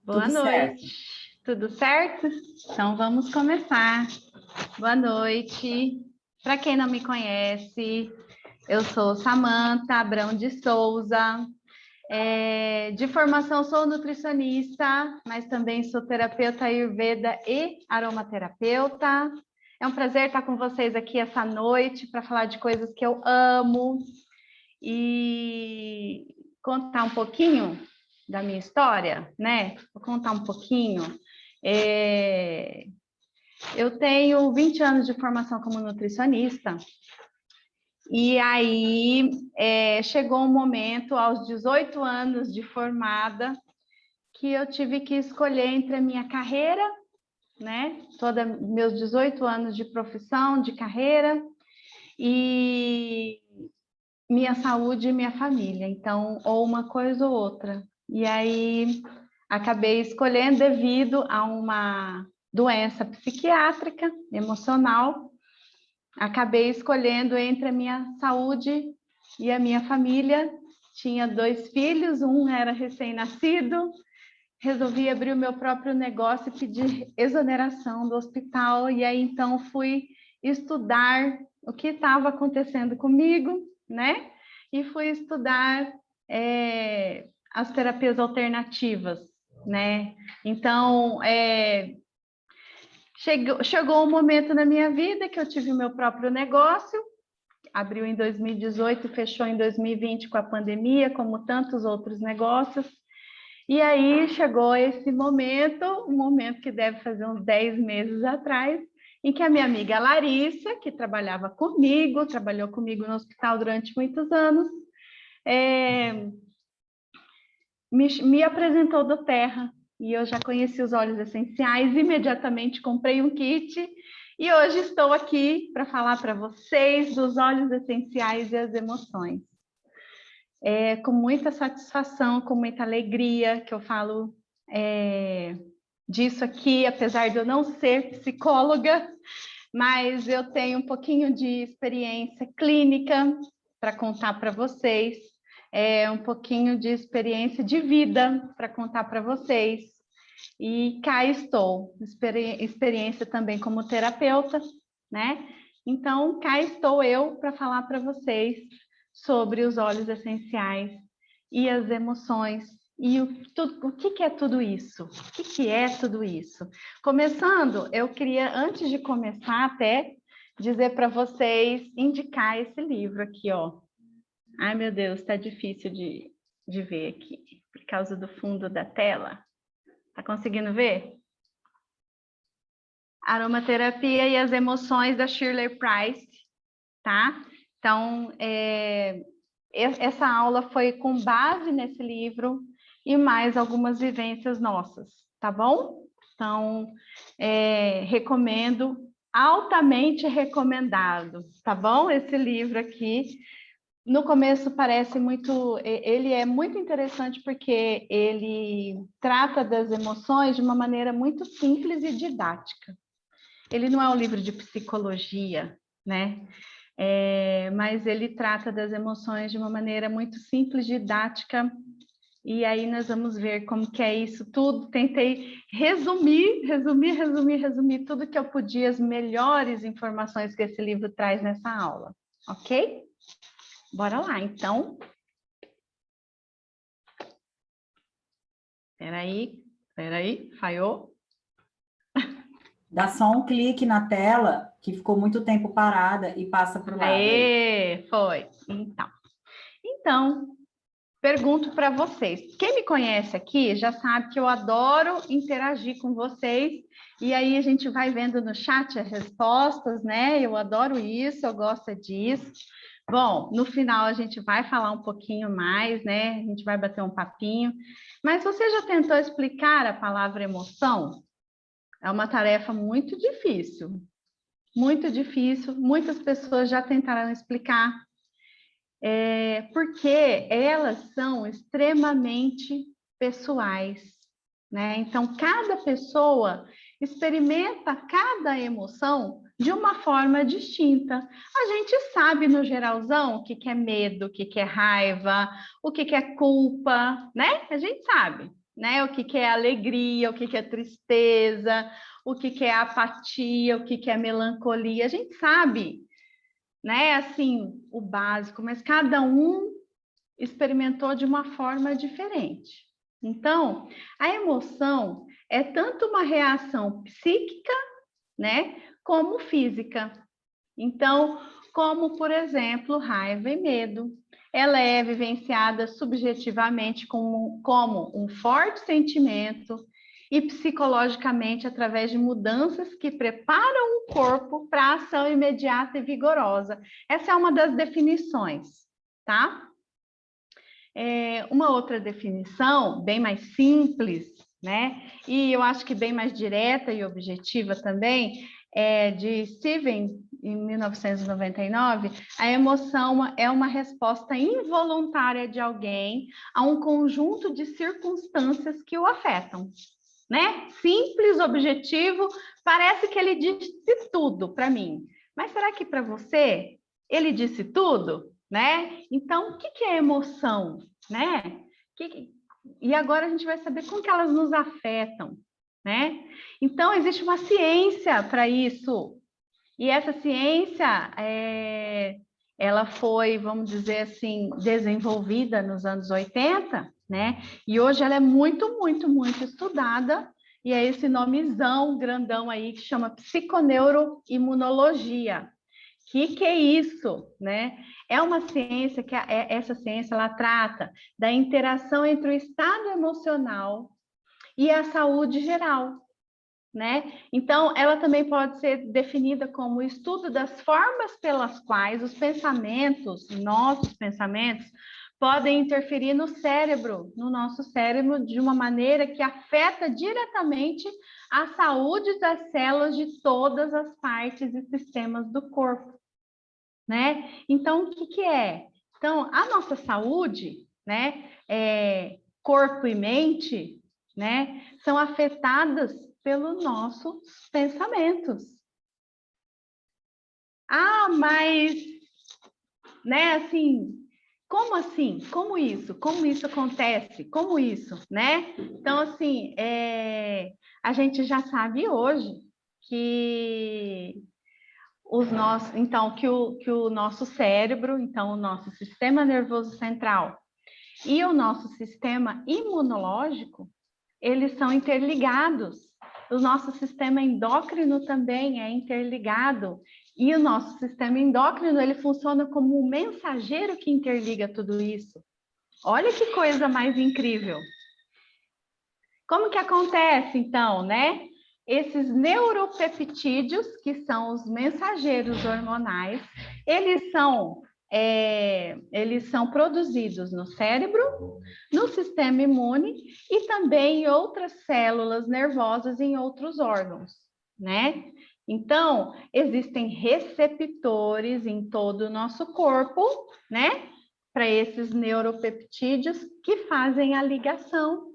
Boa Tudo certo. noite, tudo certo? Então vamos começar. Boa noite. Para quem não me conhece, eu sou Samantha Abrão de Souza. De formação sou nutricionista, mas também sou terapeuta Ayurveda e aromaterapeuta. É um prazer estar com vocês aqui essa noite para falar de coisas que eu amo e contar um pouquinho da minha história, né? Vou contar um pouquinho. Eu tenho 20 anos de formação como nutricionista, e aí chegou um momento, aos 18 anos de formada, que eu tive que escolher entre a minha carreira, né? Meus 18 anos de profissão, de carreira, e minha saúde e minha família. Então, ou uma coisa ou outra. E aí acabei escolhendo devido a uma doença psiquiátrica, emocional. Acabei escolhendo entre a minha saúde e a minha família. Tinha 2 filhos, um era recém-nascido. Resolvi abrir o meu próprio negócio e pedir exoneração do hospital. E aí, então, fui estudar o que estava acontecendo comigo, né? E fui estudar as terapias alternativas, né? Então, chegou um momento na minha vida que eu tive o meu próprio negócio, abriu em 2018 e fechou em 2020 com a pandemia, como tantos outros negócios. E aí chegou esse momento, um momento que deve fazer uns 10 meses atrás, em que a minha amiga Larissa, que trabalhou comigo no hospital durante muitos anos, me apresentou do Terra. E eu já conheci os óleos essenciais, imediatamente comprei um kit e hoje estou aqui para falar para vocês dos óleos essenciais e as emoções. Com muita satisfação, com muita alegria que eu falo disso aqui, apesar de eu não ser psicóloga, mas eu tenho um pouquinho de experiência clínica para contar para vocês, um pouquinho de experiência de vida para contar para vocês. E cá estou, experiência também como terapeuta, né? Então, cá estou eu para falar para vocês sobre os óleos essenciais e as emoções e o que é tudo isso? O que é tudo isso? Começando, eu queria, antes de começar até, dizer para vocês, indicar esse livro aqui, ó. Ai, meu Deus, está difícil de ver aqui, por causa do fundo da tela. Tá conseguindo ver? Aromaterapia e as emoções da Shirley Price, tá? Então, essa aula foi com base nesse livro e mais algumas vivências nossas, tá bom? Então, recomendo, altamente recomendado, tá bom? Esse livro aqui. No começo parece muito, ele é muito interessante porque ele trata das emoções de uma maneira muito simples e didática. Ele não é um livro de psicologia, né? Mas ele trata das emoções de uma maneira muito simples, didática, e aí nós vamos ver como que é isso tudo. Tentei resumir tudo que eu podia, as melhores informações que esse livro traz nessa aula, ok? Bora lá, então. Peraí, falhou? Dá só um clique na tela, que ficou muito tempo parada, e passa para o lado. Aê, foi. Então, pergunto para vocês. Quem me conhece aqui já sabe que eu adoro interagir com vocês, e aí a gente vai vendo no chat as respostas, né? Eu adoro isso, eu gosto disso. Bom, no final a gente vai falar um pouquinho mais, né? A gente vai bater um papinho. Mas você já tentou explicar a palavra emoção? É uma tarefa muito difícil. Muito difícil. Muitas pessoas já tentaram explicar. Porque elas são extremamente pessoais, né? Então, cada pessoa experimenta cada emoção de uma forma distinta. A gente sabe, no geralzão, o que é medo, o que é raiva, o que é culpa, né? A gente sabe. né? O que que é alegria, o que que é tristeza, o que que é apatia, o que que é melancolia. A gente sabe, né? Assim, o básico, mas cada um experimentou de uma forma diferente. Então, a emoção é tanto uma reação psíquica, né, como física. Então, como, por exemplo, raiva e medo. Ela é vivenciada subjetivamente como um forte sentimento e psicologicamente através de mudanças que preparam o corpo para a ação imediata e vigorosa. Essa é uma das definições, tá? Uma outra definição, bem mais simples, né? E eu acho que bem mais direta e objetiva também, é de Steven, em 1999, a emoção é uma resposta involuntária de alguém a um conjunto de circunstâncias que o afetam, né? Simples, objetivo, parece que ele disse tudo para mim. Mas será que para você ele disse tudo? Né? Então, o que é emoção? Né? E agora a gente vai saber como que elas nos afetam, né? Então, existe uma ciência para isso. E essa ciência, ela foi, vamos dizer assim, desenvolvida nos anos 80, né? E hoje ela é muito, muito, muito estudada. E é esse nomezão grandão aí que chama psiconeuroimunologia. Que é isso, né? É uma ciência que essa ciência ela trata da interação entre o estado emocional e a saúde geral, né? Então, ela também pode ser definida como o estudo das formas pelas quais os pensamentos, nossos pensamentos, podem interferir no cérebro, no nosso cérebro, de uma maneira que afeta diretamente a saúde das células de todas as partes e sistemas do corpo, né? Então, o que é? Então, a nossa saúde, né, corpo e mente, né, são afetadas pelos nossos pensamentos. Ah, mas, né, assim? Como isso? Como isso acontece? Como isso, né? Então, assim, a gente já sabe hoje que que o nosso cérebro, então o nosso sistema nervoso central e o nosso sistema imunológico, eles são interligados. O nosso sistema endócrino também é interligado. E o nosso sistema endócrino, ele funciona como um mensageiro que interliga tudo isso. Olha que coisa mais incrível. Como que acontece, então, né? Esses neuropeptídeos, que são os mensageiros hormonais, eles são produzidos no cérebro, no sistema imune e também em outras células nervosas em outros órgãos, né? Então, existem receptores em todo o nosso corpo, né? Para esses neuropeptídeos que fazem a ligação.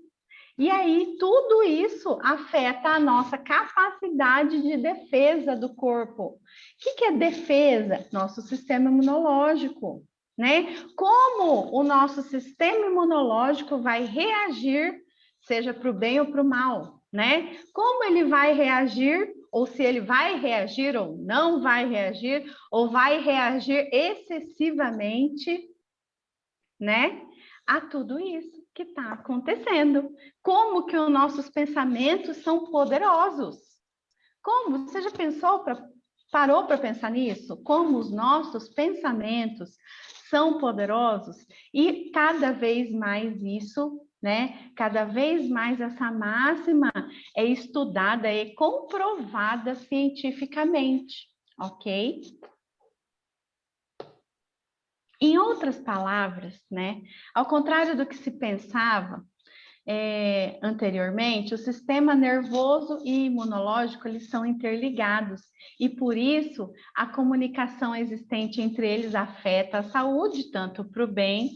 E aí, tudo isso afeta a nossa capacidade de defesa do corpo. O que é defesa? Nosso sistema imunológico, né? Como o nosso sistema imunológico vai reagir, seja para o bem ou para o mal, né? Como ele vai reagir, ou se ele vai reagir ou não vai reagir, ou vai reagir excessivamente, né? A tudo isso que está acontecendo. Como que os nossos pensamentos são poderosos? Como? Você já parou para pensar nisso? Como os nossos pensamentos são poderosos? E cada vez mais isso, né? Cada vez mais essa máxima é estudada e comprovada cientificamente, ok? Em outras palavras, né, ao contrário do que se pensava anteriormente, o sistema nervoso e imunológico eles são interligados e por isso a comunicação existente entre eles afeta a saúde tanto para o bem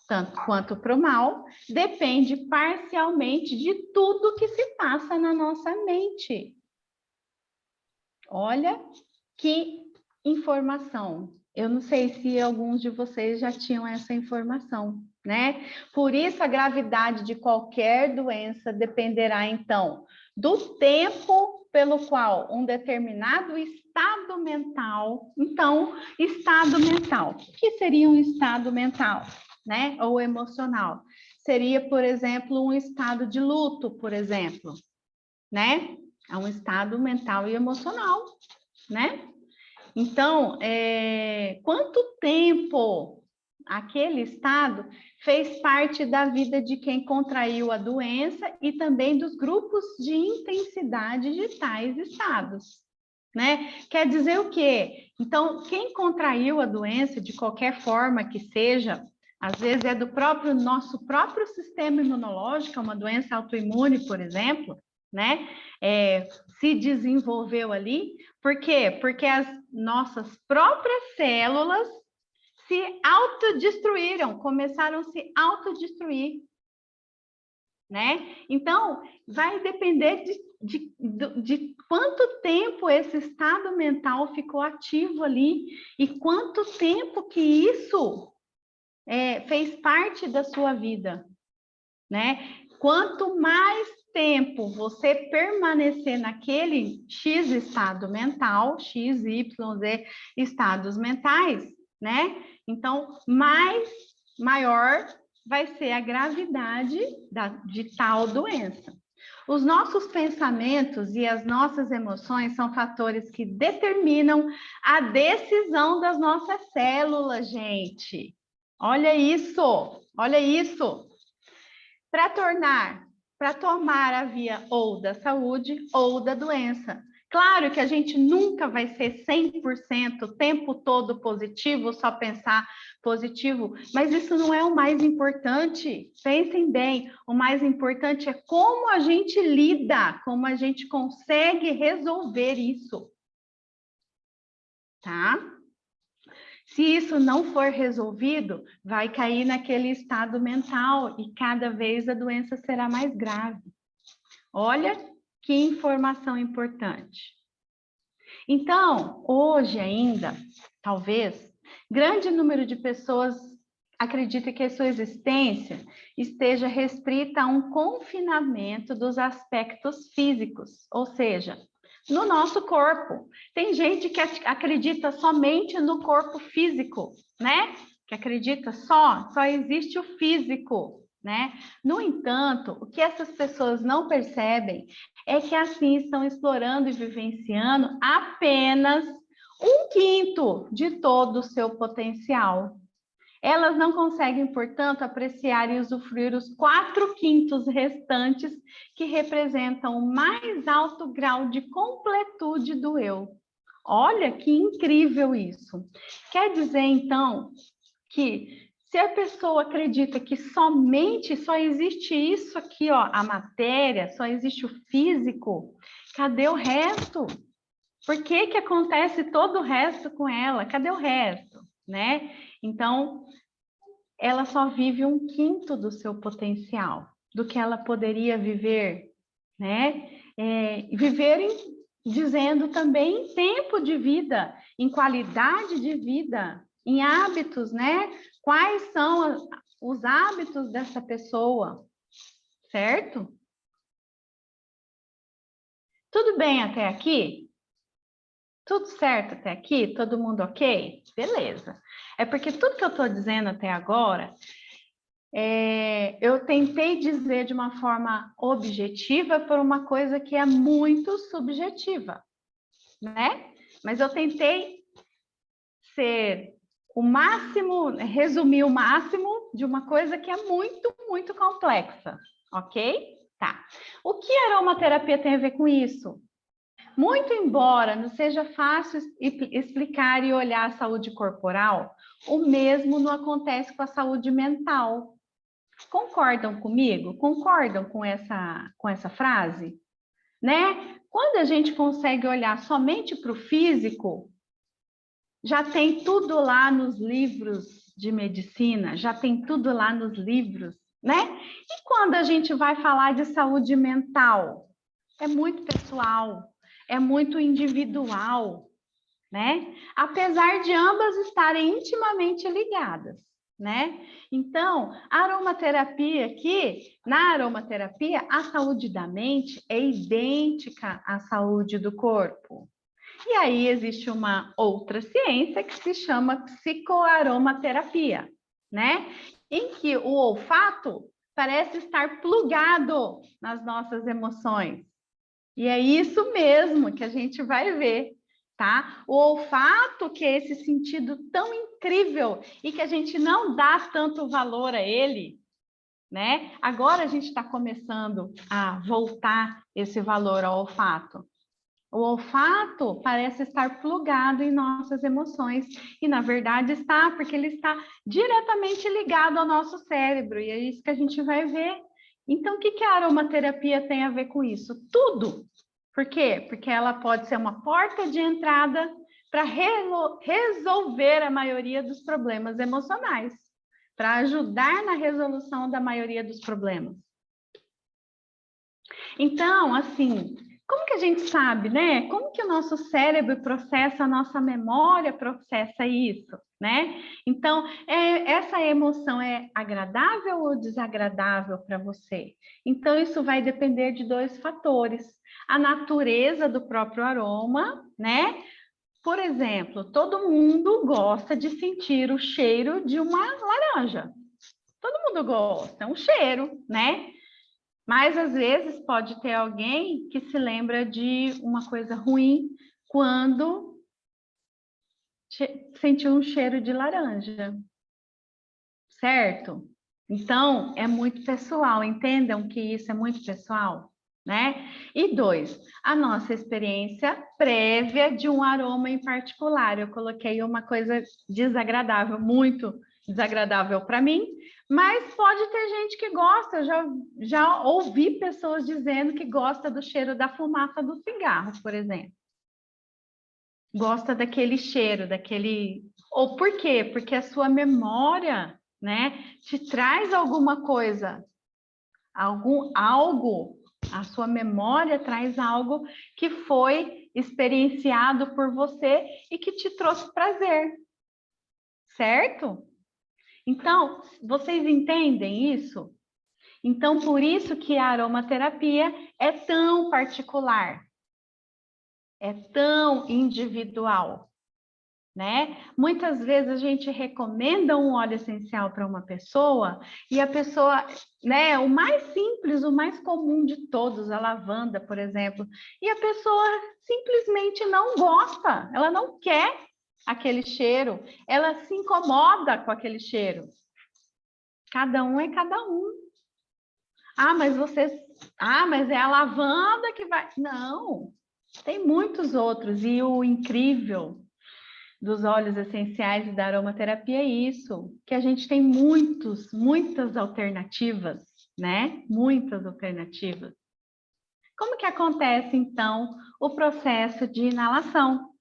tanto quanto para o mal, depende parcialmente de tudo que se passa na nossa mente. Olha que informação. Eu não sei se alguns de vocês já tinham essa informação, né? Por isso, a gravidade de qualquer doença dependerá, então, do tempo pelo qual um determinado estado mental... Então, estado mental. O que seria um estado mental, né? Ou emocional? Seria, por exemplo, um estado de luto, por exemplo, né? É um estado mental e emocional, né? Então, quanto tempo aquele estado fez parte da vida de quem contraiu a doença e também dos grupos de intensidade de tais estados, né? Quer dizer o quê? Então, quem contraiu a doença, de qualquer forma que seja, às vezes é do nosso próprio sistema imunológico, uma doença autoimune, por exemplo, né? Se desenvolveu ali. Por quê? Porque as nossas próprias células se autodestruíram, começaram a se autodestruir, né? Então, vai depender de quanto tempo esse estado mental ficou ativo ali e quanto tempo que isso fez parte da sua vida, né? Quanto mais tempo você permanecer naquele X estado mental, X, Y, Z estados mentais, né? Então, maior vai ser a gravidade de tal doença. Os nossos pensamentos e as nossas emoções são fatores que determinam a decisão das nossas células, gente. Olha isso, olha isso. Para tomar a via ou da saúde ou da doença. Claro que a gente nunca vai ser 100% o tempo todo positivo, só pensar positivo, mas isso não é o mais importante. Pensem bem, o mais importante é como a gente lida, como a gente consegue resolver isso. Tá? Se isso não for resolvido, vai cair naquele estado mental e cada vez a doença será mais grave. Olha que informação importante. Então, hoje ainda, talvez, grande número de pessoas acredita que a sua existência esteja restrita a um confinamento dos aspectos físicos, ou seja, no nosso corpo. Tem gente que acredita somente no corpo físico, né? Que acredita só existe o físico, né? No entanto, o que essas pessoas não percebem é que assim estão explorando e vivenciando apenas 1/5 de todo o seu potencial. Elas não conseguem, portanto, apreciar e usufruir os 4/5 restantes que representam o mais alto grau de completude do eu. Olha que incrível isso. Quer dizer, então, que se a pessoa acredita que só existe isso aqui, ó, a matéria, só existe o físico, cadê o resto? Por que que acontece todo o resto com ela? Cadê o resto, né? Então, ela só vive 1/5 do seu potencial, do que ela poderia viver, né? Dizendo também em tempo de vida, em qualidade de vida, em hábitos, né? Quais são os hábitos dessa pessoa, certo? Tudo bem até aqui? Tudo certo até aqui? Todo mundo ok? Beleza. É porque tudo que eu estou dizendo até agora, eu tentei dizer de uma forma objetiva por uma coisa que é muito subjetiva, né? Mas eu tentei ser o máximo, resumir o máximo de uma coisa que é muito, muito complexa, ok? Tá. O que a aromaterapia tem a ver com isso? Muito embora não seja fácil explicar e olhar a saúde corporal, o mesmo não acontece com a saúde mental. Concordam comigo? Concordam com essa frase? Né? Quando a gente consegue olhar somente para o físico, já tem tudo lá nos livros de medicina, já tem tudo lá nos livros, né? E quando a gente vai falar de saúde mental, é muito pessoal, é muito individual, né? Apesar de ambas estarem intimamente ligadas, né? Então, a aromaterapia aqui, na aromaterapia, a saúde da mente é idêntica à saúde do corpo. E aí existe uma outra ciência que se chama psicoaromaterapia, né? Em que o olfato parece estar plugado nas nossas emoções. E é isso mesmo que a gente vai ver, tá? O olfato, que é esse sentido tão incrível e que a gente não dá tanto valor a ele, né? Agora a gente está começando a voltar esse valor ao olfato. O olfato parece estar plugado em nossas emoções, e na verdade está, porque ele está diretamente ligado ao nosso cérebro, e é isso que a gente vai ver. Então, o que a aromaterapia tem a ver com isso? Tudo. Por quê? Porque ela pode ser uma porta de entrada para resolver a maioria dos problemas emocionais, para ajudar na resolução da maioria dos problemas. Então, assim, como que a gente sabe, né? Como que o nosso cérebro processa, a nossa memória processa isso, né? Então, essa emoção é agradável ou desagradável para você? Então, isso vai depender de dois fatores. A natureza do próprio aroma, né? Por exemplo, todo mundo gosta de sentir o cheiro de uma laranja. Todo mundo gosta, é um cheiro, né? Mas às vezes pode ter alguém que se lembra de uma coisa ruim quando sentiu um cheiro de laranja, certo? Então, é muito pessoal, entendam que isso é muito pessoal, né? E dois, a nossa experiência prévia de um aroma em particular. Eu coloquei uma coisa desagradável, muito desagradável para mim, mas pode ter gente que gosta. Eu já ouvi pessoas dizendo que gosta do cheiro da fumaça do cigarro, por exemplo. Gosta daquele cheiro, daquele... Ou por quê? Porque a sua memória, né, te traz alguma coisa, algo, a sua memória traz algo que foi experienciado por você e que te trouxe prazer, certo? Então, vocês entendem isso? Então, por isso que a aromaterapia é tão particular, é tão individual, né? Muitas vezes a gente recomenda um óleo essencial para uma pessoa e a pessoa, né, o mais simples, o mais comum de todos, a lavanda, por exemplo, e a pessoa simplesmente não gosta, ela não quer aquele cheiro, ela se incomoda com aquele cheiro. Cada um é cada um. Mas é a lavanda que vai... Não, tem muitos outros, e o incrível dos óleos essenciais e da aromaterapia é isso, que a gente tem muitas alternativas, né? Muitas alternativas. Como que acontece, então, o processo de inalação?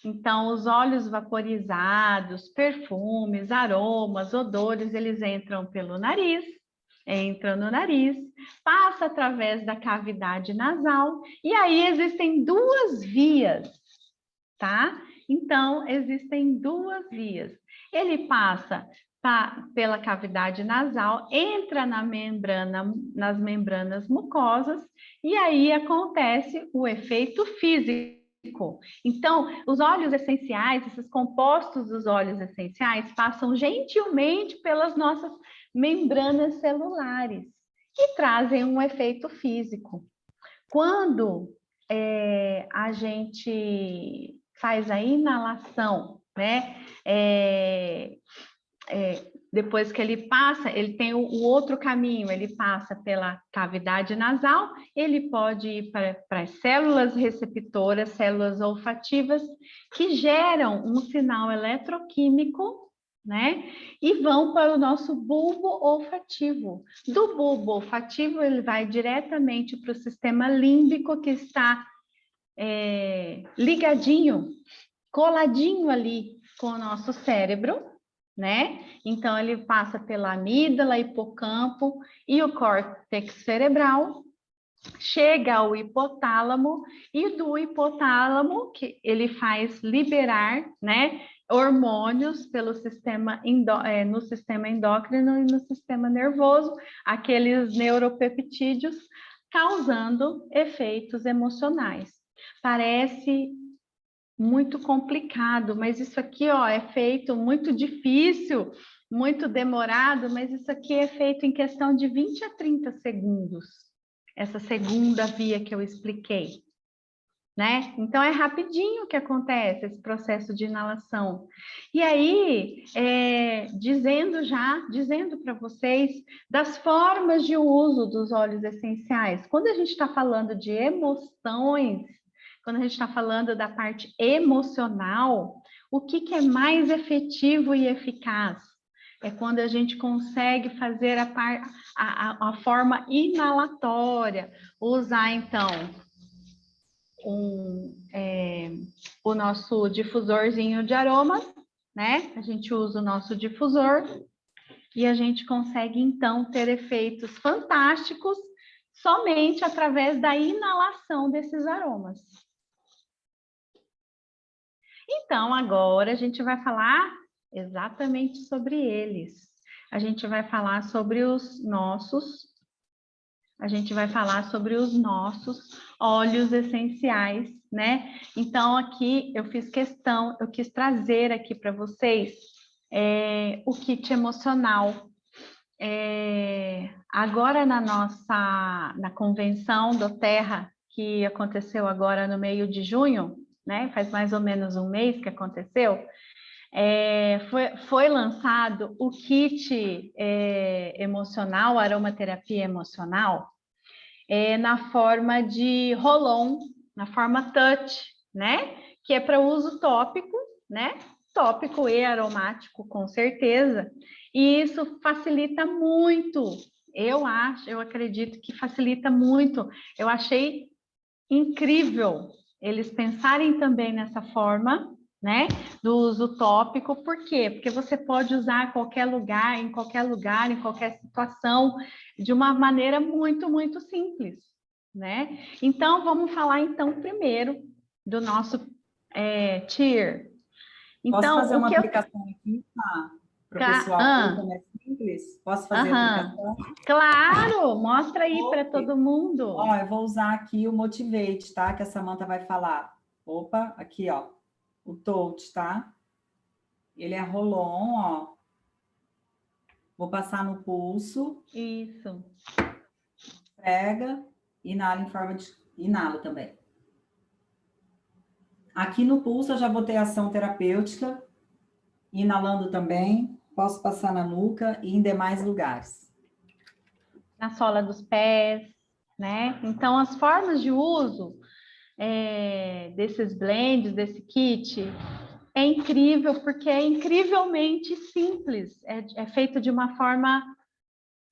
Então, os óleos vaporizados, perfumes, aromas, odores, eles entram pelo nariz, entram no nariz, passa através da cavidade nasal, e aí existem duas vias, tá? Então, existem duas vias. Ele passa pela cavidade nasal, entra nas membranas mucosas, e aí acontece o efeito físico. Então, os óleos essenciais, esses compostos dos óleos essenciais, passam gentilmente pelas nossas membranas celulares e trazem um efeito físico. Quando a gente faz a inalação, né? Depois que ele passa, ele tem o outro caminho, ele passa pela cavidade nasal, ele pode ir para as células receptoras, células olfativas, que geram um sinal eletroquímico, né? E vão para o nosso bulbo olfativo. Do bulbo olfativo, ele vai diretamente para o sistema límbico, que está ligadinho, coladinho ali com o nosso cérebro, né? Então, ele passa pela amígdala, hipocampo e o córtex cerebral, chega ao hipotálamo, e do hipotálamo, que ele faz liberar, né, hormônios pelo no sistema endócrino e no sistema nervoso, aqueles neuropeptídeos, causando efeitos emocionais. Parece muito complicado, mas isso aqui, ó, é feito muito difícil, muito demorado, mas isso aqui é feito em questão de 20 a 30 segundos. Essa segunda via que eu expliquei, né? Então, é rapidinho que acontece esse processo de inalação. E aí, dizendo para vocês das formas de uso dos óleos essenciais. Quando a gente está falando de emoções, quando a gente está falando da parte emocional, o que é mais efetivo e eficaz? É quando a gente consegue fazer a forma inalatória, usar, então, o nosso difusorzinho de aromas, né? A gente usa o nosso difusor e a gente consegue, então, ter efeitos fantásticos somente através da inalação desses aromas. Então, agora a gente vai falar exatamente sobre eles. A gente vai falar sobre os nossos óleos essenciais, né? Então, aqui eu quis trazer aqui para vocês o kit emocional. Agora na convenção do Terra, que aconteceu agora no meio de junho, né? Faz mais ou menos um mês que aconteceu, foi lançado o kit emocional, aromaterapia emocional, na forma de roll-on, na forma touch, né? Que é para uso tópico, né? Tópico e aromático, com certeza. E isso facilita muito. Eu acredito que facilita muito. Eu achei incrível eles pensarem também nessa forma, né, do uso tópico. Por quê? Porque você pode usar em qualquer lugar, em qualquer situação, de uma maneira muito, muito simples, né? Então, vamos falar, então, primeiro do nosso tier. Posso Então, fazer uma aplicação aqui para o pessoal ver como é simples? Posso fazer a aplicação? Claro, mostra aí para todo mundo. Ó, eu vou usar aqui o Motivate, tá? Que a Samantha vai falar. Opa, aqui, ó. O Touch, tá? Ele é roll-on, ó. Vou passar no pulso. Isso. Pega, inala em forma de... Inalo também. Aqui no pulso eu já botei ação terapêutica. Inalando também. Posso passar na nuca e em demais lugares. Na sola dos pés, né? Então, as formas de uso desses blends, desse kit, é incrível, porque é incrivelmente simples. É feito de uma forma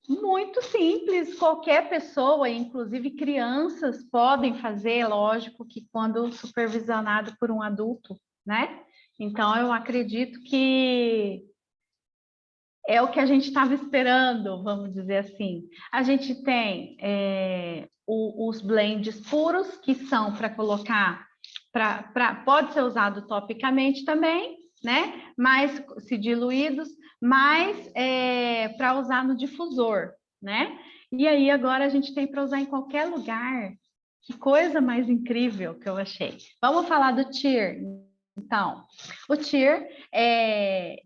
muito simples. Qualquer pessoa, inclusive crianças, podem fazer, lógico que quando supervisionado por um adulto, né? Então, eu acredito que é o que a gente estava esperando, vamos dizer assim. A gente tem os blends puros, que são para colocar, pode ser usado topicamente também, né? Mas se diluídos, mas para usar no difusor, né? E aí agora a gente tem para usar em qualquer lugar. Que coisa mais incrível que eu achei. Vamos falar do tier. Então, o tier,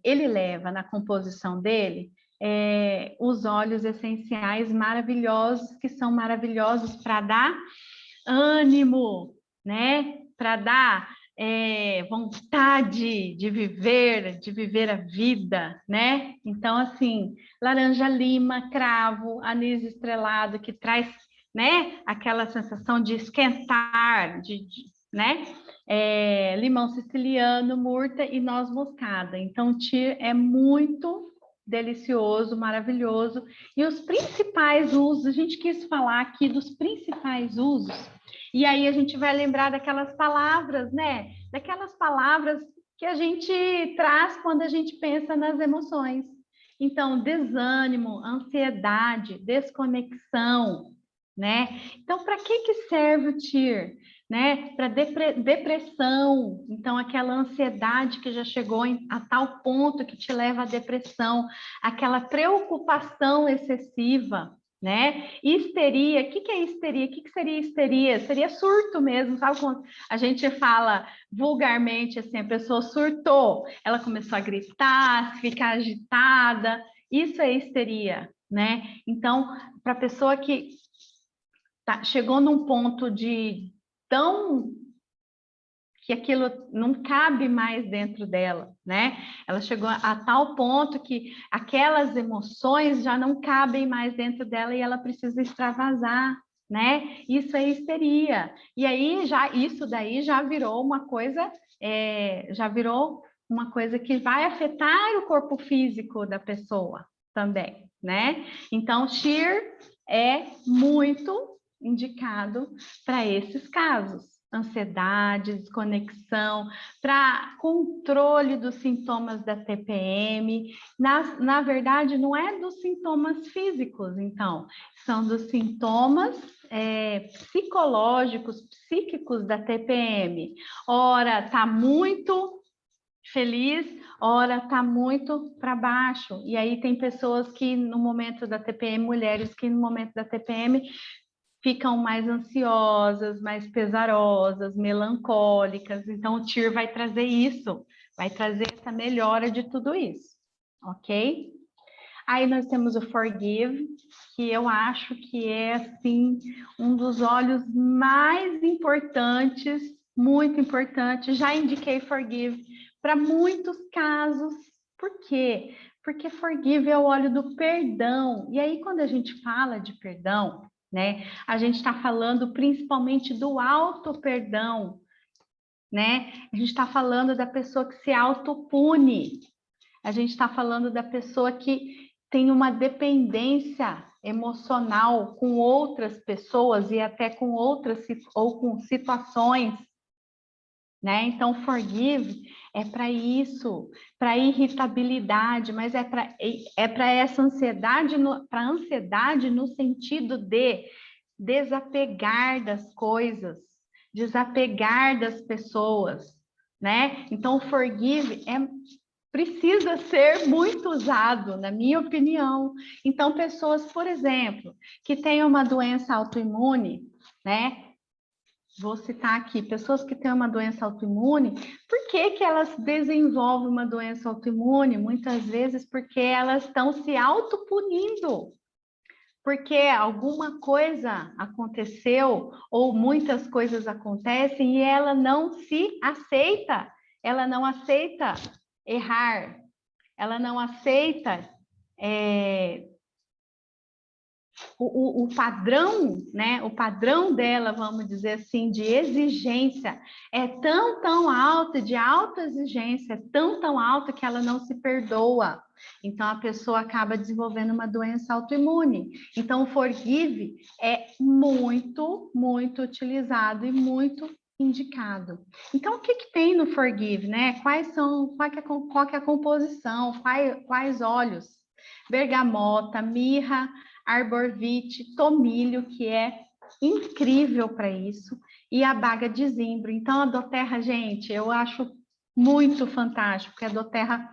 ele leva na composição dele os óleos essenciais maravilhosos, que são maravilhosos para dar ânimo, né? Para dar vontade de viver a vida, né? Então, assim, laranja lima, cravo, anis estrelado, que traz, né, aquela sensação de esquentar, né? Limão siciliano, murta e noz moscada. Então, o tea é muito delicioso, maravilhoso. E os principais usos, a gente quis falar aqui dos principais usos, e aí a gente vai lembrar daquelas palavras, né? Daquelas palavras que a gente traz quando a gente pensa nas emoções. Então, desânimo, ansiedade, desconexão, né? Então, para que serve o TIR? Né? Para depressão, então aquela ansiedade que já chegou a tal ponto que te leva à depressão, aquela preocupação excessiva, né? Histeria, o que é histeria? O que seria histeria? Seria surto mesmo, sabe quando a gente fala vulgarmente assim, a pessoa surtou, ela começou a gritar, ficar agitada, isso é histeria, né? Então, para a pessoa que chegou num ponto de tão que aquilo não cabe mais dentro dela, né? Ela chegou a tal ponto que aquelas emoções já não cabem mais dentro dela e ela precisa extravasar, né? Isso é histeria. E aí isso daí já virou uma coisa, que vai afetar o corpo físico da pessoa também, né? Então, TIR é muito indicado para esses casos. Ansiedade, desconexão, para controle dos sintomas da TPM. Na verdade, não é dos sintomas físicos, então, são dos sintomas psicológicos, psíquicos da TPM. Ora, está muito feliz, ora está muito para baixo. E aí tem pessoas que no momento da TPM, mulheres que no momento da TPM ficam mais ansiosas, mais pesarosas, melancólicas. Então, o TIR vai trazer isso, vai trazer essa melhora de tudo isso, ok? Aí nós temos o Forgive, que eu acho que é, assim, um dos olhos mais importantes, muito importante. Já indiquei Forgive para muitos casos. Por quê? Porque Forgive é o olho do perdão. E aí, quando a gente fala de perdão, né, a gente está falando principalmente do auto-perdão, né? A gente está falando da pessoa que se autopune. A gente está falando da pessoa que tem uma dependência emocional com outras pessoas e até com outras ou com situações, né? Então, forgive é para isso, para irritabilidade, mas é para essa ansiedade, para ansiedade no sentido de desapegar das coisas, desapegar das pessoas, né? Então, forgive precisa ser muito usado, na minha opinião. Então, pessoas, por exemplo, que têm uma doença autoimune, né? Vou citar aqui, pessoas que têm uma doença autoimune, por que elas desenvolvem uma doença autoimune? Muitas vezes porque elas estão se autopunindo, porque alguma coisa aconteceu, ou muitas coisas acontecem, e ela não se aceita, ela não aceita errar, ela não aceita o padrão, né? O padrão dela, vamos dizer assim, de exigência é tão alto, de alta exigência, tão alto que ela não se perdoa. Então, a pessoa acaba desenvolvendo uma doença autoimune. Então, o forgive é muito, muito utilizado e muito indicado. Então, o que tem no forgive, né? Qual que é a composição? Quais óleos? Bergamota, mirra, arborvite, tomilho, que é incrível para isso, e a baga de zimbro. Então, a doTERRA, gente, eu acho muito fantástico, porque a doTERRA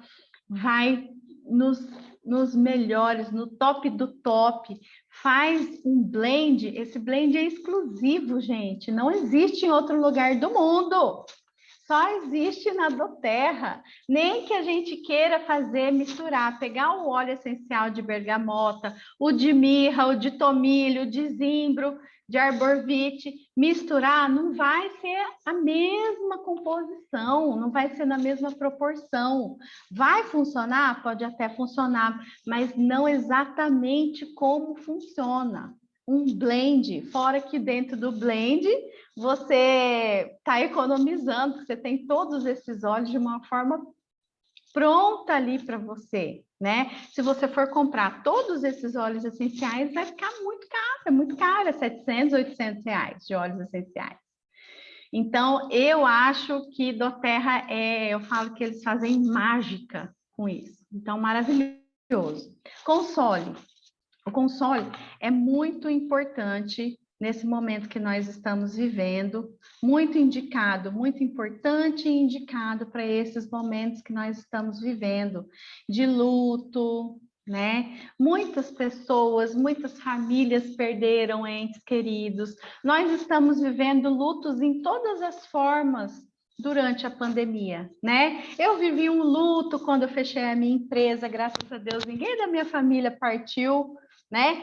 vai nos melhores, no top do top, faz um blend, esse blend é exclusivo, gente, não existe em outro lugar do mundo. Só existe na doTERRA, nem que a gente queira fazer, misturar, pegar o óleo essencial de bergamota, o de mirra, o de tomilho, o de zimbro, de arborvite, misturar, não vai ser a mesma composição, não vai ser na mesma proporção. Vai funcionar? Pode até funcionar, mas não exatamente como funciona. Um blend, fora que dentro do blend você está economizando, você tem todos esses óleos de uma forma pronta ali para você, né? Se você for comprar todos esses óleos essenciais, vai ficar muito caro, é 700, 800 reais de óleos essenciais. Então, eu acho que doTERRA eu falo que eles fazem mágica com isso. Então, maravilhoso. Console. O console é muito importante nesse momento que nós estamos vivendo, muito indicado, muito importante e indicado para esses momentos que nós estamos vivendo, de luto, né? Muitas pessoas, muitas famílias perderam entes queridos. Nós estamos vivendo lutos em todas as formas durante a pandemia, né? Eu vivi um luto quando eu fechei a minha empresa, graças a Deus, ninguém da minha família partiu, né?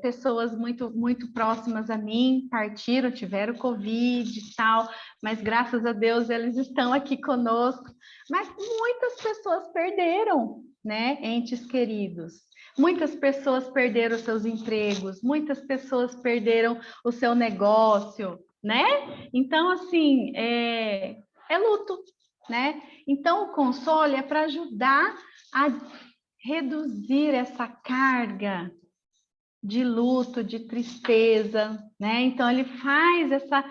Pessoas muito próximas a mim partiram, tiveram Covid e tal, mas graças a Deus eles estão aqui conosco. Mas muitas pessoas perderam, né? Entes queridos. Muitas pessoas perderam seus empregos, muitas pessoas perderam o seu negócio, né? Então, assim, é luto, né? Então, o console é para ajudar a reduzir essa carga de luto, de tristeza, né? Então, ele faz essa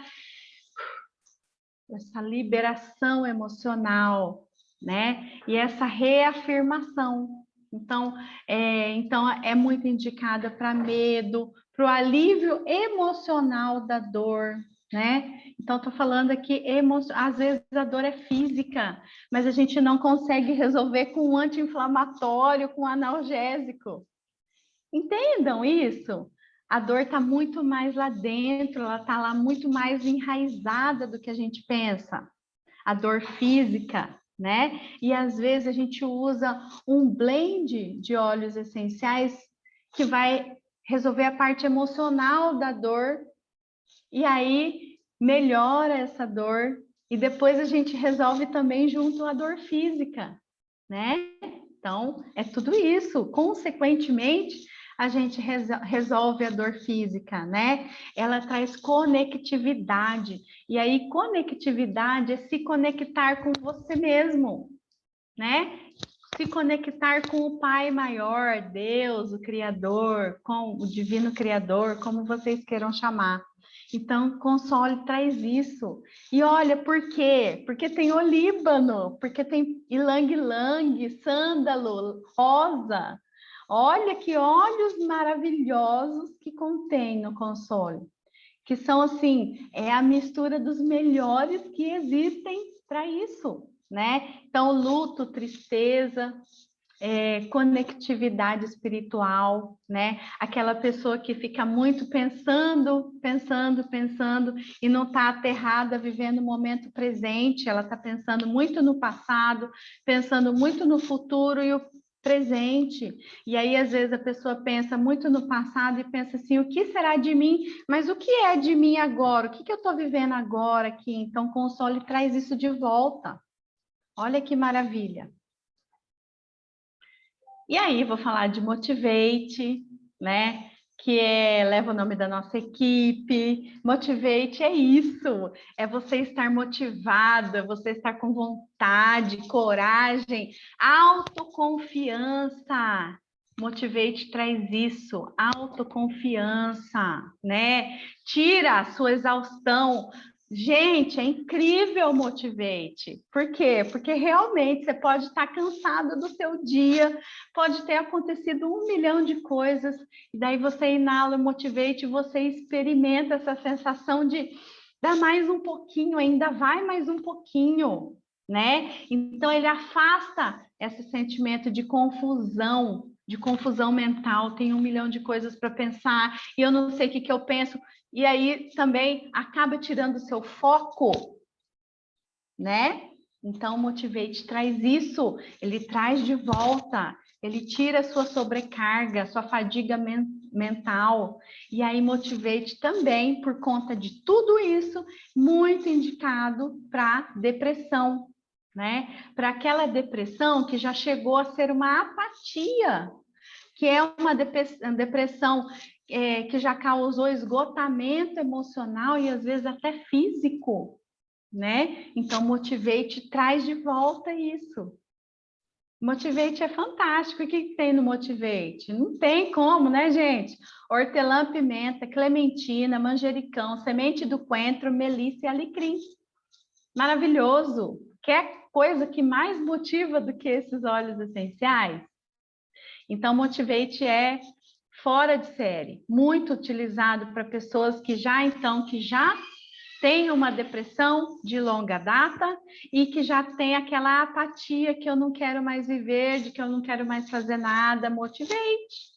liberação emocional, né? E essa reafirmação. Então é muito indicada para medo, para o alívio emocional da dor, né? Então, estou falando aqui, às vezes a dor é física, mas a gente não consegue resolver com um anti-inflamatório, com analgésico. Entendam isso. A dor está muito mais lá dentro, ela está lá muito mais enraizada do que a gente pensa. A dor física, né? E às vezes a gente usa um blend de óleos essenciais que vai resolver a parte emocional da dor e aí melhora essa dor e depois a gente resolve também junto à dor física, né? Então, é tudo isso. Consequentemente, a gente resolve a dor física, né? Ela traz conectividade. E aí, conectividade é se conectar com você mesmo, né? Se conectar com o Pai Maior, Deus, o Criador, com o Divino Criador, como vocês queiram chamar. Então, console traz isso. E olha, por quê? Porque tem olíbano, porque tem ilang-ilang, sândalo, rosa. Olha que óleos maravilhosos que contém no console. Que são, assim, a mistura dos melhores que existem para isso, né? Então, luto, tristeza, conectividade espiritual, né? Aquela pessoa que fica muito pensando e não está aterrada vivendo o momento presente, ela está pensando muito no passado, pensando muito no futuro e o presente. E aí, às vezes, a pessoa pensa muito no passado e pensa assim, o que será de mim? Mas o que é de mim agora? O que eu estou vivendo agora aqui? Então, o console traz isso de volta. Olha que maravilha. E aí, vou falar de Motivate, né? Que leva o nome da nossa equipe. Motivate é isso, é você estar motivado, é você estar com vontade, coragem, autoconfiança. Motivate traz isso, autoconfiança, né? Tira a sua exaustão. Gente, é incrível o Motivate. Por quê? Porque realmente você pode estar cansado do seu dia, pode ter acontecido 1 milhão de coisas, e daí você inala o Motivate e você experimenta essa sensação de dar mais um pouquinho, ainda vai mais um pouquinho, né? Então ele afasta esse sentimento de confusão mental, tem 1 milhão de coisas para pensar, e eu não sei o que eu penso, e aí também acaba tirando o seu foco, né? Então, o Motivate traz isso, ele traz de volta, ele tira a sua sobrecarga, sua fadiga mental. E aí, Motivate também, por conta de tudo isso, muito indicado para depressão, né? Para aquela depressão que já chegou a ser uma apatia, que é uma depressão que já causou esgotamento emocional e às vezes até físico, né? Então, Motivate traz de volta isso. Motivate é fantástico. O que tem no Motivate? Não tem como, né, gente? Hortelã, pimenta, clementina, manjericão, semente do coentro, melissa e alecrim. Maravilhoso. Quer coisa que mais motiva do que esses óleos essenciais? Então, Motivate é fora de série, muito utilizado para pessoas que já têm uma depressão de longa data e que já tem aquela apatia que eu não quero mais viver, de que eu não quero mais fazer nada. Motivate,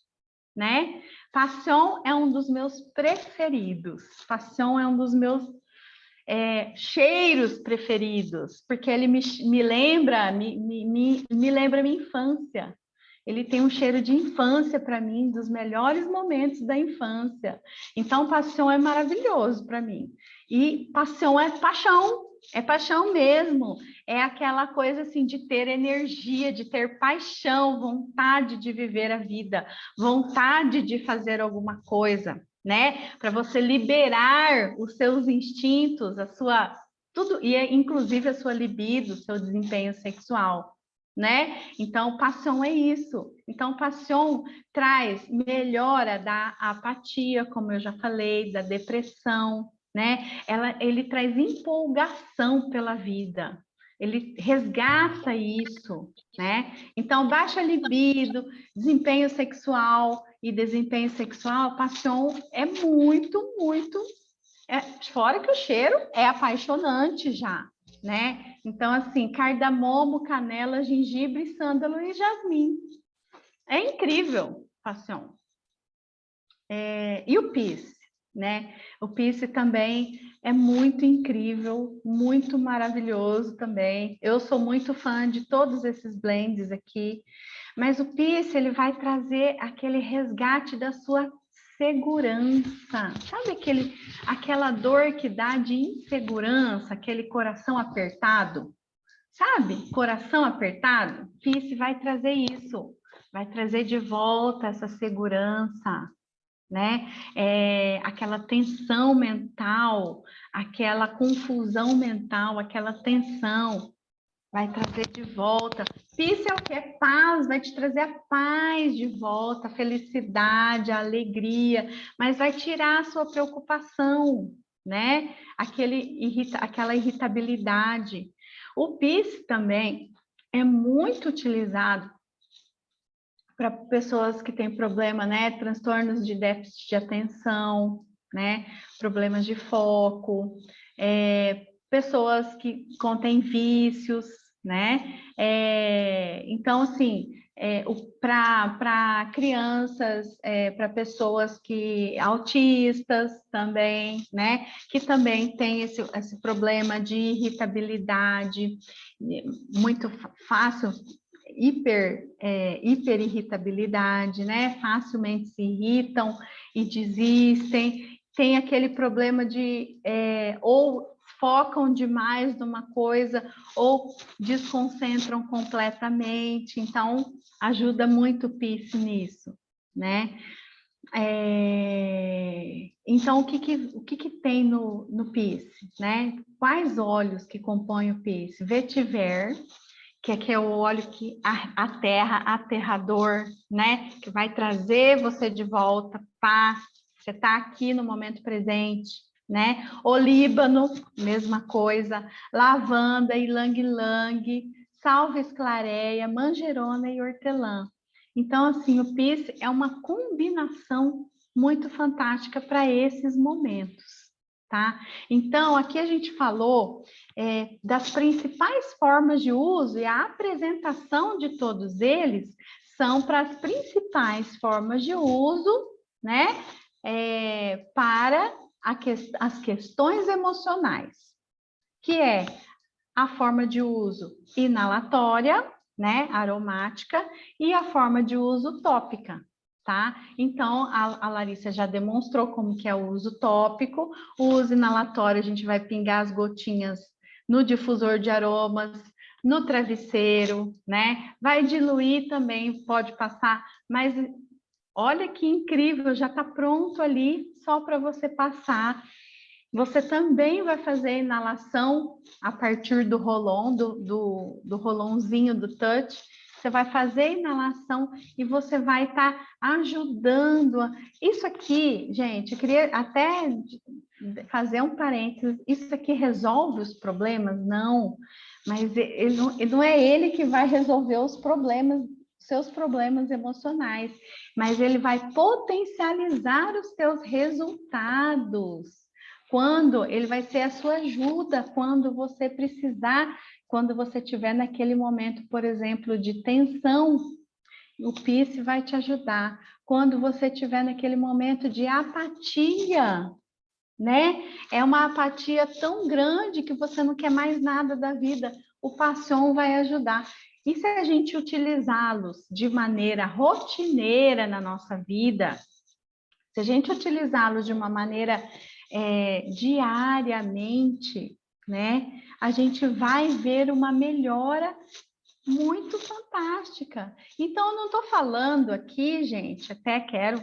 né? Passion é um dos meus preferidos. Passion é um dos meus cheiros preferidos, porque ele me lembra minha infância. Ele tem um cheiro de infância para mim, dos melhores momentos da infância. Então, paixão é maravilhoso para mim. E paixão é paixão mesmo. É aquela coisa assim de ter energia, de ter paixão, vontade de viver a vida, vontade de fazer alguma coisa, né? Para você liberar os seus instintos, tudo, e inclusive a sua libido, o seu desempenho sexual, né? Então, paixão é isso. Então, paixão traz melhora da apatia, como eu já falei, da depressão, né? Ele traz empolgação pela vida. Ele resgata isso, né? Então, baixa libido, desempenho sexual e desempenho sexual, paixão é muito, muito... fora que o cheiro é apaixonante já, né? Então, assim, cardamomo, canela, gengibre, sândalo e jasmim. É incrível, paixão. E o Peace, né? O Peace também é muito incrível, muito maravilhoso também. Eu sou muito fã de todos esses blends aqui, mas o Peace, ele vai trazer aquele resgate da sua segurança. Sabe aquela dor que dá de insegurança, aquele coração apertado? Sabe? Coração apertado? Peace vai trazer isso. Vai trazer de volta essa segurança, né? Aquela tensão mental, aquela confusão mental, aquela tensão, vai trazer de volta. Peace é o que? É paz, vai te trazer a paz de volta, a felicidade, a alegria, mas vai tirar a sua preocupação, né? Aquela irritabilidade. O Peace também é muito utilizado para pessoas que têm problema, né? Transtornos de déficit de atenção, né? Problemas de foco, pessoas que contêm vícios, né? Então, assim, para crianças, para pessoas autistas também, né? Que também tem esse problema de irritabilidade, muito fácil, hiperirritabilidade, né? Facilmente se irritam e desistem. Tem aquele problema de ou focam demais numa coisa ou desconcentram completamente. Então, ajuda muito o Peace nisso, né? Então, o que tem no Peace, né? Quais óleos que compõem o Peace? Vetiver, que é o óleo que aterrador, né? Que vai trazer você de volta, paz. Você está aqui no momento presente, né? Olíbano, mesma coisa. Lavanda, ylang-ylang, salves clareia, manjerona e hortelã. Então, assim, o Peace é uma combinação muito fantástica para esses momentos, tá? Então, aqui a gente falou das principais formas de uso, e a apresentação de todos eles são para as principais formas de uso, né? Para as questões emocionais, que é a forma de uso inalatória, né, aromática, e a forma de uso tópica, tá? Então, a Larissa já demonstrou como que é o uso tópico. O uso inalatório, a gente vai pingar as gotinhas no difusor de aromas, no travesseiro, né? Vai diluir também, pode passar, mas olha que incrível, já está pronto ali, só para você passar. Você também vai fazer inalação a partir do rolon, do rolonzinho do touch. Você vai fazer inalação e você vai estar ajudando. Isso aqui, gente, eu queria até fazer um parênteses. Isso aqui resolve os problemas? Não, mas ele não é ele que vai resolver os problemas seus problemas emocionais, mas ele vai potencializar os teus resultados. Quando ele vai ser a sua ajuda, quando você precisar, quando você estiver naquele momento, por exemplo, de tensão, o Peace vai te ajudar. Quando você estiver naquele momento de apatia, né? É uma apatia tão grande que você não quer mais nada da vida. O Passion vai ajudar. E se a gente utilizá-los de maneira rotineira na nossa vida, se a gente utilizá-los de uma maneira diariamente, né? A gente vai ver uma melhora muito fantástica. Então, eu não estou falando aqui, gente, até quero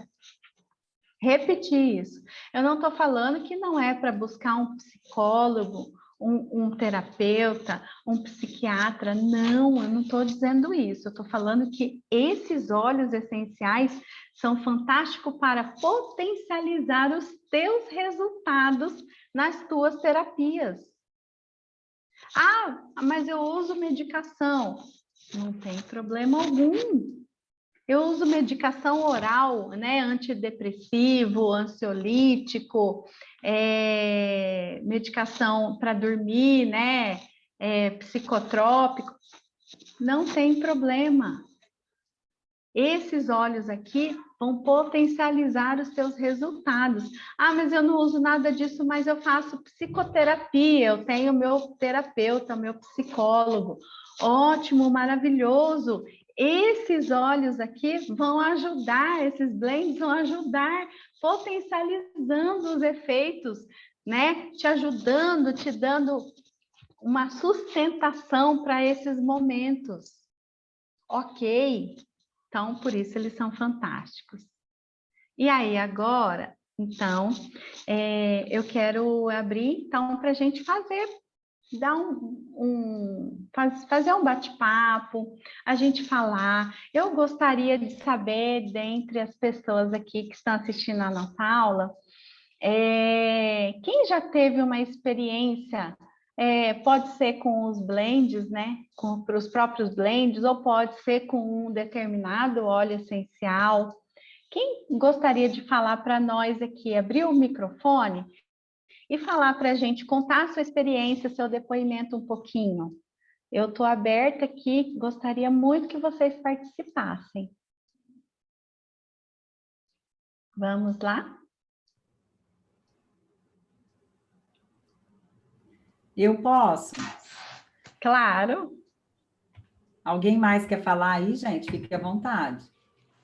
repetir isso. Eu não estou falando que não é para buscar um psicólogo, um terapeuta, um psiquiatra. Não, eu não estou dizendo isso. Eu estou falando que esses óleos essenciais são fantásticos para potencializar os teus resultados nas tuas terapias. Ah, mas eu uso medicação. Não tem problema algum. Eu uso medicação oral, né? Antidepressivo, ansiolítico, medicação para dormir, né? Psicotrópico. Não tem problema. Esses óleos aqui vão potencializar os seus resultados. Ah, mas eu não uso nada disso, mas eu faço psicoterapia, eu tenho meu terapeuta, meu psicólogo. Ótimo, maravilhoso. Esses óleos aqui vão ajudar, esses blends vão ajudar, potencializando os efeitos, né? Te ajudando, te dando uma sustentação para esses momentos. Ok. Então, por isso eles são fantásticos. E aí, agora, então, eu quero abrir, então, para a gente fazer um bate-papo, a gente falar. Eu gostaria de saber, dentre as pessoas aqui que estão assistindo a nossa aula, quem já teve uma experiência, pode ser com os blends, né? Com os próprios blends, ou pode ser com um determinado óleo essencial. Quem gostaria de falar para nós aqui, abrir o microfone e falar para a gente, contar a sua experiência, seu depoimento um pouquinho? Eu estou aberta aqui, gostaria muito que vocês participassem. Vamos lá? Eu posso? Claro. Alguém mais quer falar aí, gente? Fique à vontade.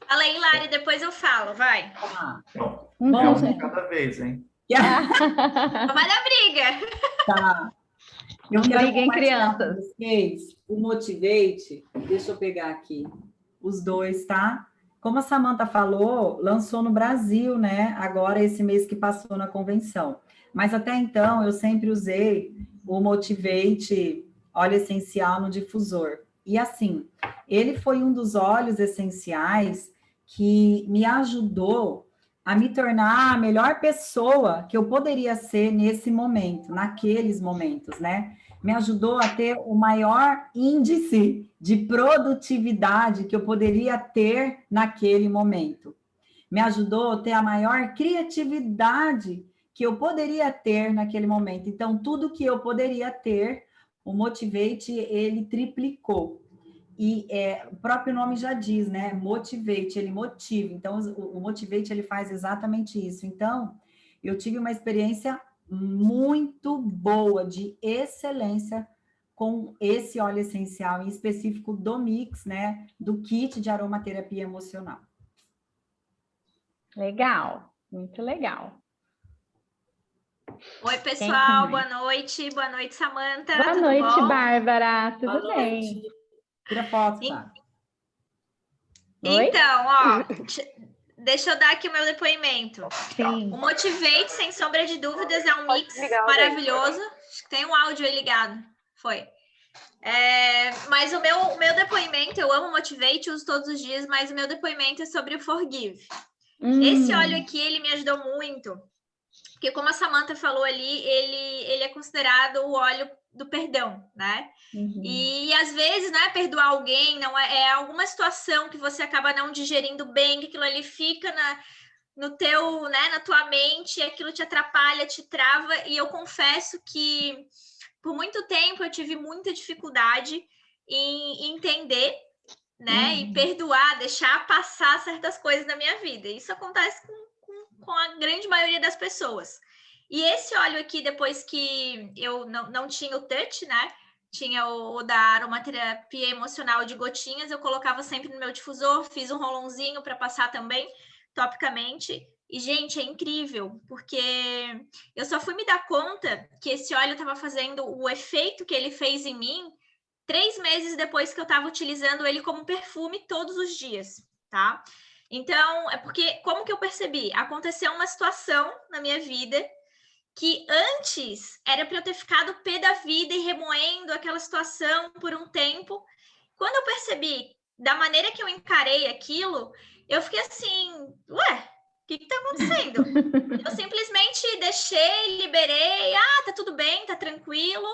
Fala aí, Lari, depois eu falo, vai. Ah. Bom, gente, cada vez, hein? Vai dar briga. Tá. Eu Não quero briguem, compartilhar com crianças. vocês o Motivate. Deixa eu pegar aqui os dois, tá? Como a Samantha falou, lançou no Brasil, né? Agora, esse mês que passou na convenção. Mas até então, eu sempre usei o Motivate óleo essencial no difusor. E assim, ele foi um dos óleos essenciais que me ajudou a me tornar a melhor pessoa que eu poderia ser nesse momento, naqueles momentos, né? Me ajudou a ter o maior índice de produtividade que eu poderia ter naquele momento. Me ajudou a ter a maior criatividade que eu poderia ter naquele momento. Então, tudo que eu poderia ter, o Motivate, ele triplicou. E o próprio nome já diz, né? Motivate, ele motiva. Então, o Motivate, ele faz exatamente isso. Então, eu tive uma experiência muito boa, de excelência, com esse óleo essencial, em específico do mix, né? Do kit de aromaterapia emocional. Legal, muito legal. Oi, pessoal, boa noite. Boa noite, Samantha. Boa noite, Bárbara. Tudo Boa bem? noite. Tira foto, tá? Então, ó, deixa eu dar aqui o meu depoimento. Sim. O Motivate, sem sombra de dúvidas, é um mix maravilhoso. Acho que tem um áudio aí ligado. Foi. Mas o meu depoimento, eu amo Motivate, uso todos os dias, mas o meu depoimento é sobre o Forgive. Esse óleo aqui, ele me ajudou muito, porque como a Samantha falou ali, ele é considerado o óleo do perdão, né? Uhum. E às vezes, né, perdoar alguém não é alguma situação que você acaba não digerindo bem, que aquilo ali fica no teu, né, na tua mente, aquilo te atrapalha, te trava, e eu confesso que por muito tempo eu tive muita dificuldade em entender, né, e perdoar, deixar passar certas coisas na minha vida. Isso acontece com a grande maioria das pessoas. E esse óleo aqui, depois que eu não tinha o touch, né, tinha o da aromaterapia emocional de gotinhas, eu colocava sempre no meu difusor, fiz um rolãozinho para passar também, topicamente. E, gente, é incrível, porque eu só fui me dar conta que esse óleo estava fazendo o efeito que ele fez em mim 3 meses depois que eu estava utilizando ele como perfume todos os dias, tá? Então, é porque, como que eu percebi? Aconteceu uma situação na minha vida que antes era para eu ter ficado pé da vida e remoendo aquela situação por um tempo. Quando eu percebi da maneira que eu encarei aquilo, eu fiquei assim, ué, o que está acontecendo? Eu simplesmente deixei, liberei, tá tudo bem, tá tranquilo,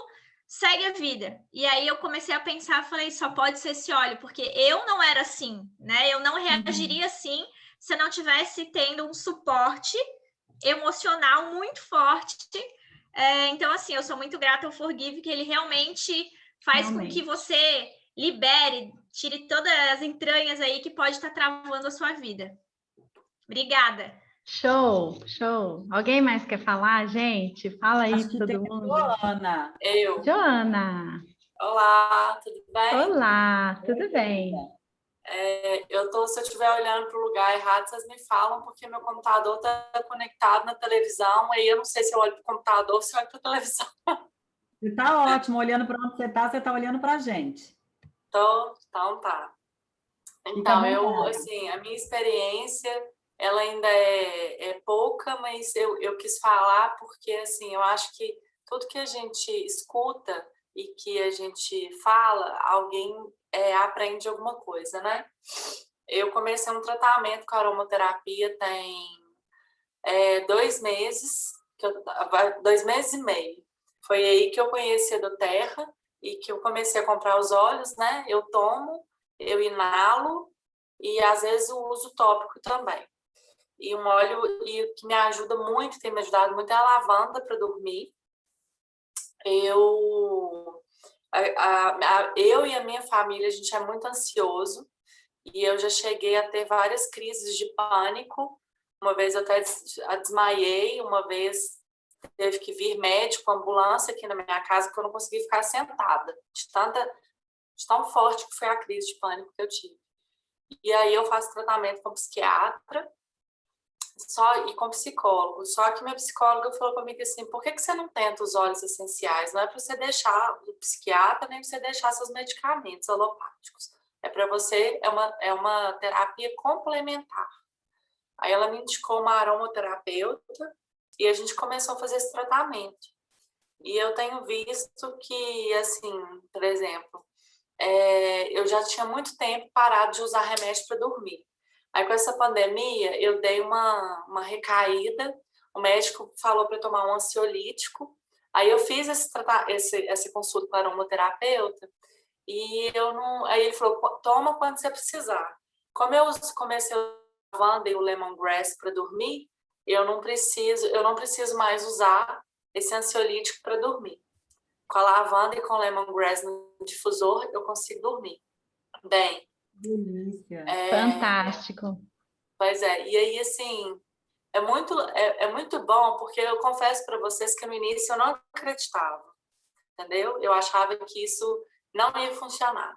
segue a vida. E aí eu comecei a pensar, falei, só pode ser esse óleo, porque eu não era assim, né? Eu não reagiria assim se eu não tivesse tendo um suporte emocional muito forte. Então, assim, eu sou muito grata ao Forgive, que ele realmente faz com que você libere, tire todas as entranhas aí que pode estar travando a sua vida. Obrigada. Show, show. Alguém mais quer falar, gente? Fala aí, todo mundo. Joana. Joana. Olá, tudo bem? Olá, tudo bem? Se eu estiver olhando para o lugar errado, vocês me falam, porque meu computador está conectado na televisão, aí eu não sei se eu olho para o computador ou se eu olho para a televisão. Você está ótimo, olhando para onde você está olhando para a gente. Então tá. Então, a minha experiência, ela ainda é pouca, mas eu quis falar porque, assim, eu acho que tudo que a gente escuta e que a gente fala, alguém aprende alguma coisa, né? Eu comecei um tratamento com aromaterapia tem 2 meses, 2 meses e meio. Foi aí que eu conheci a doTERRA e que eu comecei a comprar os óleos, né? Eu tomo, eu inalo e às vezes eu uso tópico também. E um óleo que me ajuda muito, tem me ajudado muito, é a lavanda para dormir. Eu e a minha família, a gente é muito ansioso e eu já cheguei a ter várias crises de pânico. Uma vez eu até desmaiei, uma vez teve que vir médico, ambulância aqui na minha casa, porque eu não consegui ficar sentada, de tão forte que foi a crise de pânico que eu tive. E aí eu faço tratamento com psiquiatra e com psicólogo. Só que minha psicóloga falou comigo assim, por que você não tenta os óleos essenciais? Não é para você deixar o psiquiatra, nem para você deixar seus medicamentos alopáticos. É para você, é uma terapia complementar. Aí ela me indicou uma aromaterapeuta e a gente começou a fazer esse tratamento. E eu tenho visto que, assim, por exemplo, eu já tinha muito tempo parado de usar remédio para dormir. Aí, com essa pandemia, eu dei uma recaída. O médico falou para eu tomar um ansiolítico. Aí, eu fiz essa consulta com o aromaterapeuta. E aí, ele falou: toma quando você precisar. Como eu comecei a lavanda e o lemongrass para dormir, eu não preciso mais usar esse ansiolítico para dormir. Com a lavanda e com o lemongrass no difusor, eu consigo dormir bem. Delícia. Fantástico. Pois é, e aí, assim, é muito bom, porque eu confesso para vocês que no início eu não acreditava, entendeu? Eu achava que isso não ia funcionar.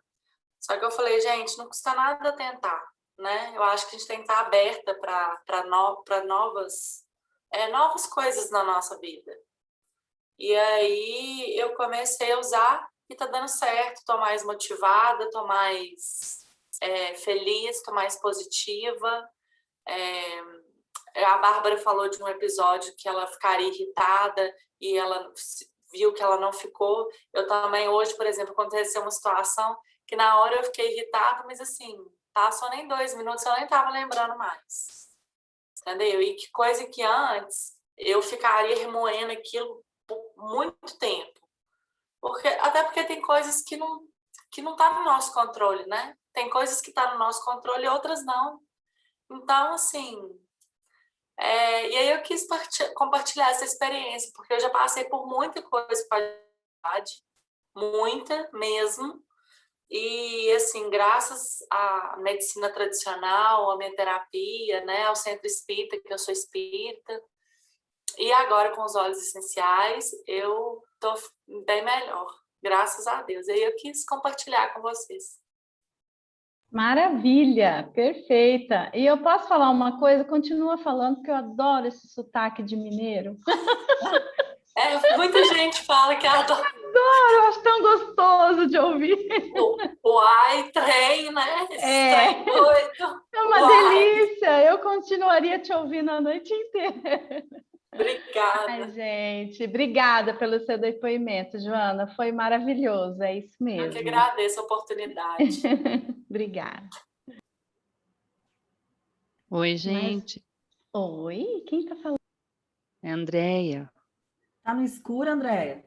Só que eu falei, gente, não custa nada tentar, né? Eu acho que a gente tem que estar aberta para novas coisas na nossa vida. E aí eu comecei a usar e tá dando certo, tô mais motivada, tô mais feliz, tô mais positiva. A Bárbara falou de um episódio que ela ficaria irritada e ela viu que ela não ficou. Eu também, hoje, por exemplo, aconteceu uma situação que na hora eu fiquei irritada, mas assim, passou nem 2 minutos, eu nem tava lembrando mais. Entendeu? E que coisa que antes eu ficaria remoendo aquilo por muito tempo. Até porque tem coisas que não tá no nosso controle, né? Tem coisas que tá no nosso controle e outras não. Então, assim, e aí eu quis compartilhar essa experiência, porque eu já passei por muita coisa com a idade, muita mesmo. E, assim, graças à medicina tradicional, à minha terapia, né, ao centro espírita, que eu sou espírita, e agora com os óleos essenciais, eu tô bem melhor, graças a Deus. E aí eu quis compartilhar com vocês. Maravilha, perfeita. E eu posso falar uma coisa? Continua falando, porque eu adoro esse sotaque de mineiro. Muita gente fala que adora. Eu acho tão gostoso de ouvir. Uai, trem, né? Trem doido. É uma delícia. Eu continuaria te ouvindo a noite inteira. Obrigada. Ai, gente, obrigada pelo seu depoimento, Joana. Foi maravilhoso, é isso mesmo. Eu que agradeço a oportunidade. Obrigada. Oi, gente. Oi, quem tá falando? É a Andréia. Tá no escuro, Andréia?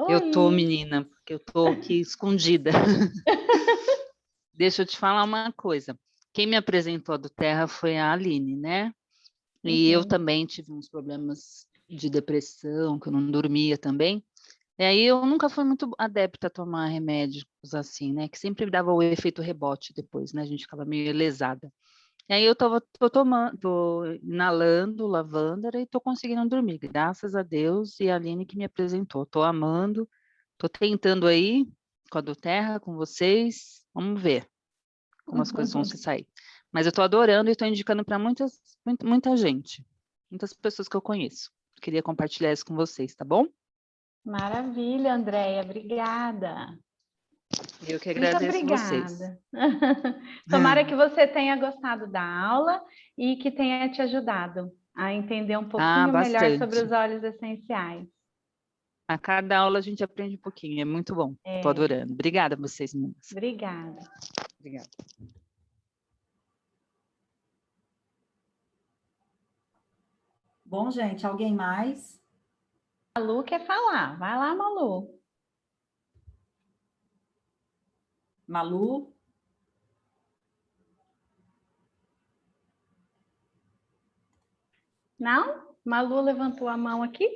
Eu tô, menina, porque eu tô aqui escondida. Deixa eu te falar uma coisa. Quem me apresentou a do Terra foi a Aline, né? E eu também tive uns problemas de depressão, que eu não dormia também. E aí eu nunca fui muito adepta a tomar remédios assim, né? Que sempre dava o efeito rebote depois, né? A gente ficava meio lesada. E aí eu tô inalando lavanda e tô conseguindo dormir, graças a Deus e a Aline que me apresentou. Tô amando, tô tentando aí com a do Terra, com vocês. Vamos ver como as coisas vão se sair. Mas eu tô adorando e tô indicando para muita gente, muitas pessoas que eu conheço. Queria compartilhar isso com vocês, tá bom? Maravilha, Andréia, obrigada. Eu que agradeço vocês. Tomara que você tenha gostado da aula e que tenha te ajudado a entender um pouquinho melhor sobre os óleos essenciais. A cada aula a gente aprende um pouquinho, é muito bom. Estou adorando. Obrigada a vocês, meninas. Obrigada. Obrigada. Bom, gente, alguém mais? Malu quer falar. Vai lá, Malu. Malu? Não? Malu levantou a mão aqui.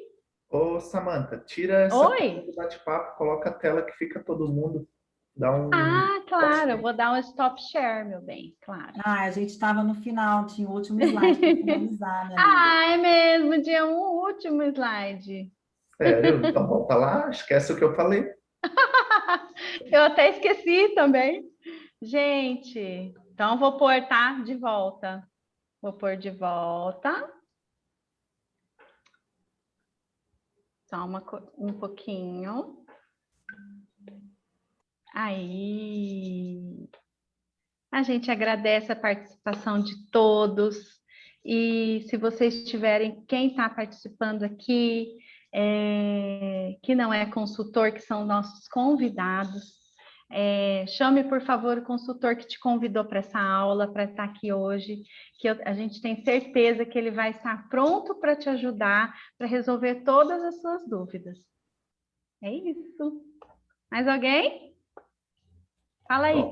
Ô, Samantha, tira essa parte do bate-papo, coloca a tela que fica todo mundo. Dá um... Ah, claro, eu vou dar um stop share, meu bem, claro. Ah, a gente estava no final, tinha o último slide para finalizar, né? Ah, é mesmo, tinha um último slide. Sério? Então volta lá, esquece o que eu falei. Eu até esqueci também. Gente, então vou pôr, tá? De volta. Vou pôr de volta. Só um pouquinho. Aí. A gente agradece a participação de todos. E se vocês tiverem, quem está participando aqui, que não é consultor, que são nossos convidados, chame, por favor, o consultor que te convidou para essa aula, para estar aqui hoje, que a gente tem certeza que ele vai estar pronto para te ajudar, para resolver todas as suas dúvidas. É isso. Mais alguém? Fala aí.